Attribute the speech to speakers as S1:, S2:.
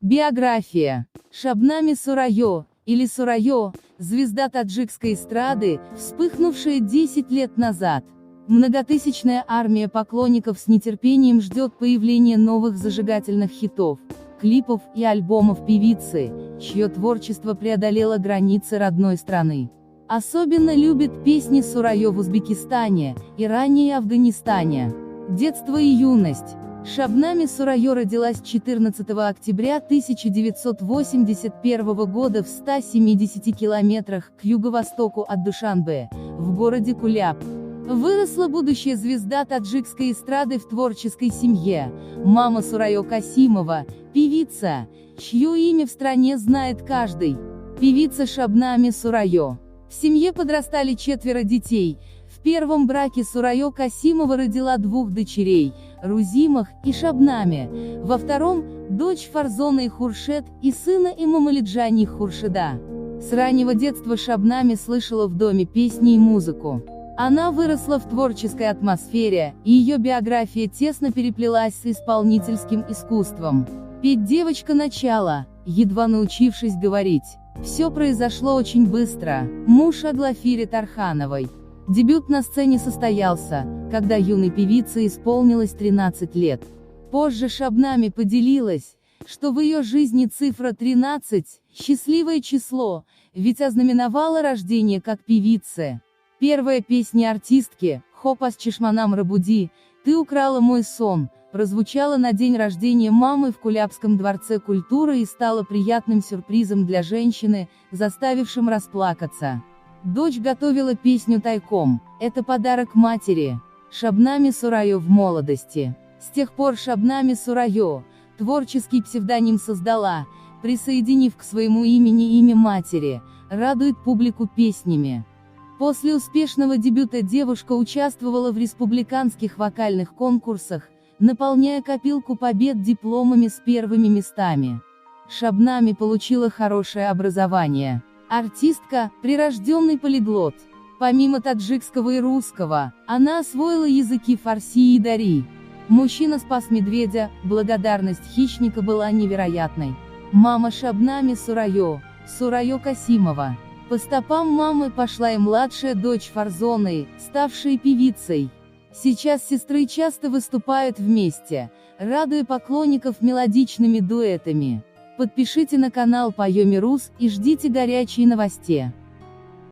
S1: Биография. Шабнами Сурайо, или Сурайо, звезда таджикской эстрады, вспыхнувшая 10 лет назад. Многотысячная армия поклонников с нетерпением ждет появления новых зажигательных хитов, клипов и альбомов певицы, чье творчество преодолело границы родной страны. Особенно любит песни Сурайо в Узбекистане, Иране и Афганистане. Детство и юность. Шабнами Сурайо родилась 14 октября 1981 года в 170 километрах к юго-востоку от Душанбе, в городе Куляб. Выросла будущая звезда таджикской эстрады в творческой семье. Мама Сурайо Касимова, певица, чье имя в стране знает каждый. Певица Шабнами Сурайо. В семье подрастали 4 детей. В первом браке Сурайо Касимова родила 2 дочерей, Рузимах и Шабнами, во втором – дочь Фарзона и Хуршед, и сына Имамалиджани Хуршеда. С раннего детства Шабнами слышала в доме песни и музыку. Она выросла в творческой атмосфере, и ее биография тесно переплелась с исполнительским искусством. Петь девочка начала, едва научившись говорить. Все произошло очень быстро. Муж Аглафире Тархановой. Дебют на сцене состоялся, когда юной певице исполнилось 13 лет. Позже Шабнами поделилась, что в ее жизни цифра 13 – счастливое число, ведь ознаменовало рождение как певицы. Первая песня артистки «Хопас Чешманам Рабуди», «Ты украла мой сон», прозвучала на день рождения мамы в Кулябском дворце культуры и стала приятным сюрпризом для женщины, заставившим расплакаться. Дочь готовила песню тайком, это подарок матери. Шабнами Сурайо в молодости. С тех пор Шабнами Сурайо творческий псевдоним создала, присоединив к своему имени имя матери, радует публику песнями. После успешного дебюта девушка участвовала в республиканских вокальных конкурсах, наполняя копилку побед дипломами с первыми местами. Шабнами получила хорошее образование. Артистка – прирожденный полиглот. Помимо таджикского и русского, она освоила языки фарси и дари. Мужчина спас медведя, благодарность хищника была невероятной. Мама Шабнами Сурайо, Сурайо Касимова. По стопам мамы пошла и младшая дочь Фарзоны, ставшая певицей. Сейчас сестры часто выступают вместе, радуя поклонников мелодичными дуэтами. Подпишите на канал Поеми Рус и ждите горячие новости.